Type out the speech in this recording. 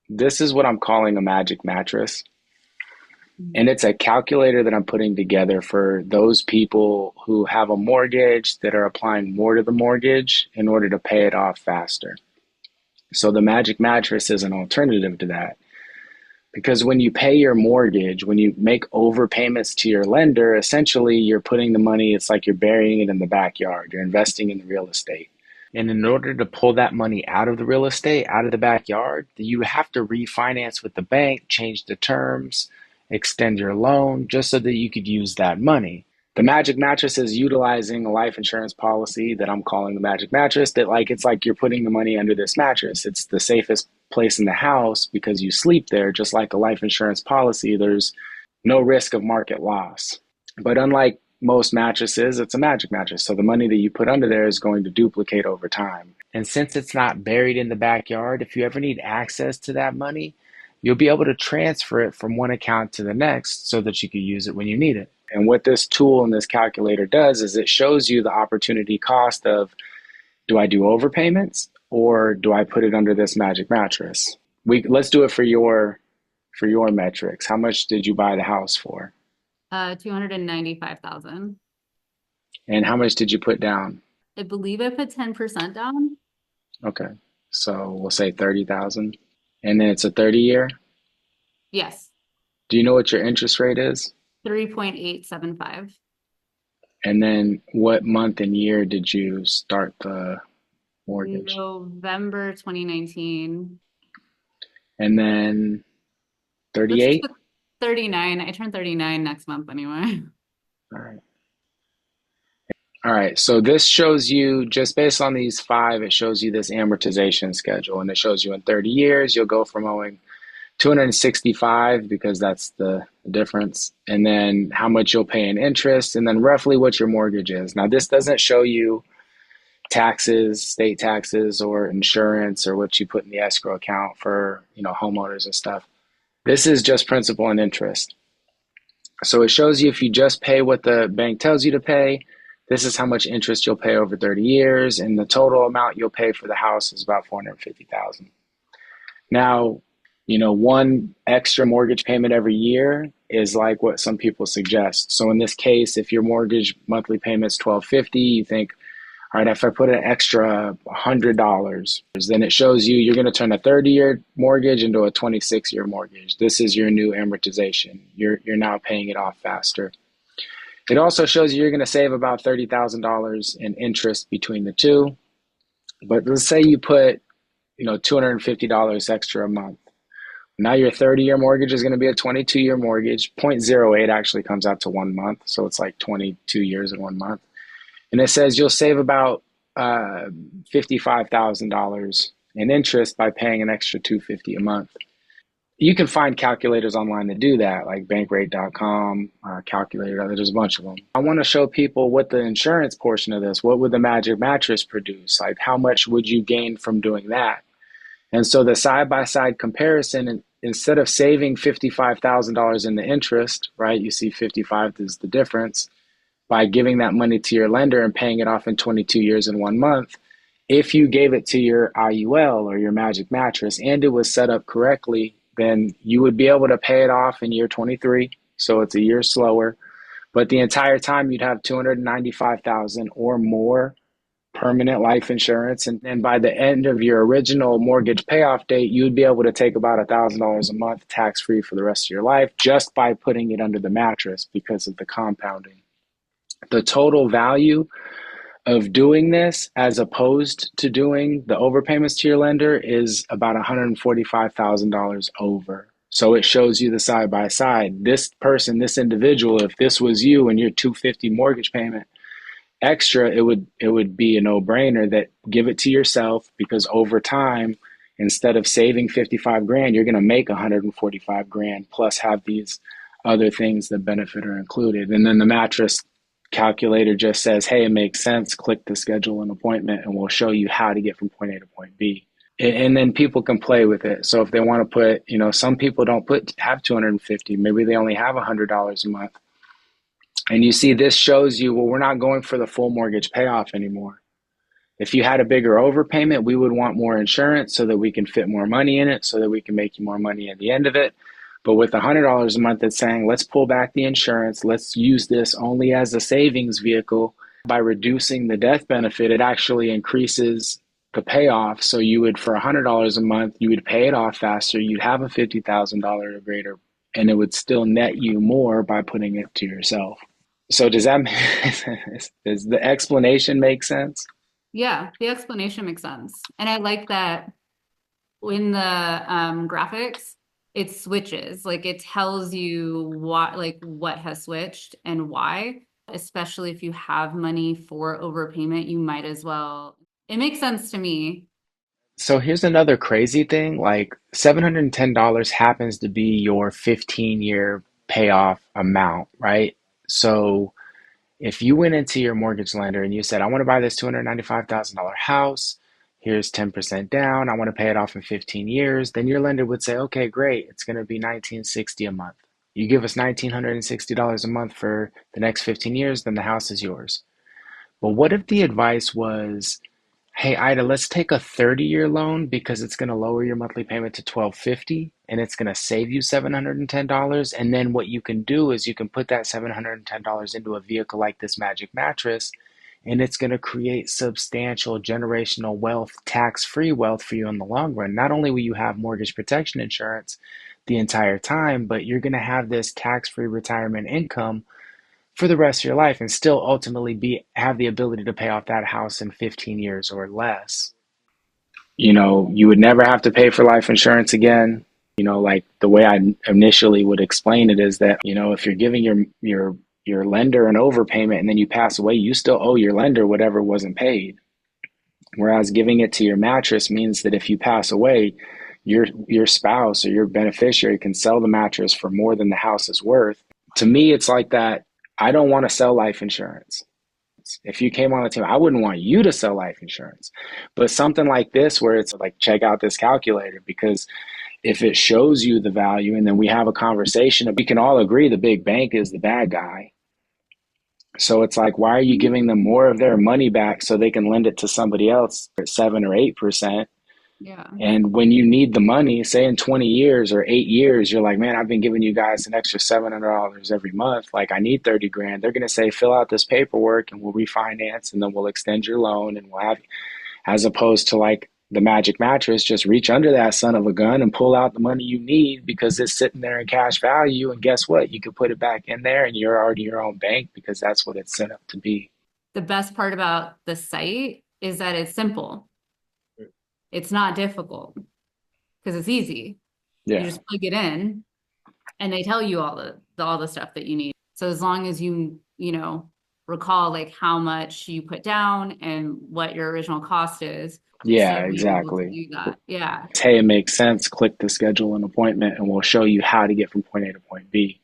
This is what I'm calling a magic mattress. Mhm. And it's a calculator that I'm putting together for those people who have a mortgage that are applying more to the mortgage in order to pay it off faster. So the magic mattress is an alternative to that. Because when you pay your mortgage, when you make overpayments to your lender, essentially you're putting the money, it's like you're burying it in the backyard. You're investing in the real estate. And in order to pull that money out of the real estate, out of the backyard, you have to refinance with the bank, change the terms, extend your loan, just so that you could use that money. The Magic Mattress is utilizing a life insurance policy that I'm calling the Magic Mattress, that like it's like you're putting the money under this mattress. It's the safest place in the house because you sleep there, just like a life insurance policy. There's no risk of market loss. But unlike most mattresses, it's a magic mattress. So the money that you put under there is going to duplicate over time. And since it's not buried in the backyard, if you ever need access to that money, you'll be able to transfer it from one account to the next so that you can use it when you need it. And what this tool and this calculator does is it shows you the opportunity cost of, do I do overpayments or do I put it under this magic mattress? Let's do it for your metrics. How much did you buy the house for? 295,000. And how much did you put down? I believe I put 10% down. Okay. So we'll say 30,000. And then it's a 30 year. Yes, Do you know what your interest rate is? 3.875. And then what month and year did you start the mortgage? November 2019. And then Let's just 38? put 39. I turn 39 next month anyway. All right. All right. So this shows you, just based on these five, it shows you this amortization schedule. And it shows you in 30 years, you'll go from owing 265 because that's the difference, and then how much you'll pay in interest, and then roughly what your mortgage is. Now, this doesn't show you taxes, state taxes, or insurance, or what you put in the escrow account for, homeowners and stuff. This is just principal and interest. So it shows you if you just pay what the bank tells you to pay, this is how much interest you'll pay over 30 years, and the total amount you'll pay for the house is about 450,000. Now, one extra mortgage payment every year is like what some people suggest. So in this case, if your mortgage monthly payment is 1250, you think, all right, if I put an extra $100, then it shows you're going to turn a 30-year mortgage into a 26-year mortgage. This is your new amortization. You're now paying it off faster. It also shows you're going to save about $30,000 in interest between the two. But let's say you put, $250 extra a month. Now your 30-year mortgage is going to be a 22-year mortgage. 0.08 actually comes out to 1 month, so it's like 22 years in 1 month. And it says you'll save about $55,000 in interest by paying an extra $250 a month. You can find calculators online that do that, like bankrate.com, calculator. There's a bunch of them. I want to show people what the insurance portion of this, what would the Magic Mattress produce? Like, how much would you gain from doing that? And so the side by side comparison, instead of saving $55,000 in the interest, right? You see 55 is the difference by giving that money to your lender and paying it off in 22 years in 1 month. If you gave it to your IUL or your Magic Mattress and it was set up correctly, then you would be able to pay it off in year 23. So it's a year slower, but the entire time you'd have 295,000 or more permanent life insurance. And by the end of your original mortgage payoff date, you'd be able to take about $1,000 a month tax free for the rest of your life just by putting it under the mattress because of the compounding. The total value of doing this as opposed to doing the overpayments to your lender is about $145,000 over. So it shows you the side by side. This person, this individual, if this was you and your 250 mortgage payment extra, it would be a no-brainer that give it to yourself, because over time, instead of saving 55 grand, you're going to make 145 grand plus have these other things that benefit are included. And then the mattress calculator just says, hey, it makes sense, click to schedule an appointment and we'll show you how to get from point A to point B. And then people can play with it. So if they want to put, some people don't have 250, maybe they only have $100 a month. And you see, this shows you, well, we're not going for the full mortgage payoff anymore. If you had a bigger overpayment, we would want more insurance so that we can fit more money in it, so that we can make you more money at the end of it. But with $100 a month, it's saying, let's pull back the insurance. Let's use this only as a savings vehicle. By reducing the death benefit, it actually increases the payoff. So you would, for $100 a month, you would pay it off faster. You'd have a $50,000 or greater, and it would still net you more by putting it to yourself. So does that does the explanation make sense? Yeah, the explanation makes sense. And I like that in the graphics, it switches. Like it tells you what what has switched and why. Especially if you have money for overpayment, you might as well. It makes sense to me. So here's another crazy thing, like $710 happens to be your 15-year payoff amount, right? So if you went into your mortgage lender and you said, I want to buy this $295,000 house, here's 10% down, I want to pay it off in 15 years, then your lender would say, okay, great, it's going to be 1960 a month. You give us $1,960 a month for the next 15 years, then the house is yours. But what if the advice was, hey, Ida, let's take a 30-year loan because it's going to lower your monthly payment to 1250 and it's going to save you $710. And then what you can do is you can put that $710 into a vehicle like this Magic Mattress, and it's going to create substantial generational wealth, tax-free wealth for you in the long run. Not only will you have mortgage protection insurance the entire time, but you're going to have this tax-free retirement income for the rest of your life and still ultimately be have the ability to pay off that house in 15 years or less. You would never have to pay for life insurance again. Like the way I initially would explain it is that, if you're giving your lender an overpayment and then you pass away, you still owe your lender whatever wasn't paid. Whereas giving it to your mattress means that if you pass away, your spouse or your beneficiary can sell the mattress for more than the house is worth. To me, it's like that. I don't want to sell life insurance. If you came on the team, I wouldn't want you to sell life insurance. But something like this, where it's like, check out this calculator, because if it shows you the value and then we have a conversation, we can all agree the big bank is the bad guy. So it's like, why are you giving them more of their money back so they can lend it to somebody else at 7 or 8%? Yeah. And when you need the money, say in 20 years or 8 years, you're like, man, I've been giving you guys an extra $700 every month. Like, I need 30 grand. They're going to say, fill out this paperwork and we'll refinance and then we'll extend your loan and we'll have, as opposed to like the Magic Mattress, just reach under that son of a gun and pull out the money you need because it's sitting there in cash value. And guess what? You could put it back in there and you're already your own bank because that's what it's set up to be. The best part about the site is that it's simple. It's not difficult because it's easy. You Yeah. just plug it in and they tell you all the stuff that you need. So as long as you recall like how much you put down and what your original cost is, Yeah, you'll be able to exactly. do that. Yeah. Hey, it makes sense. Click to schedule an appointment and we'll show you how to get from point A to point B.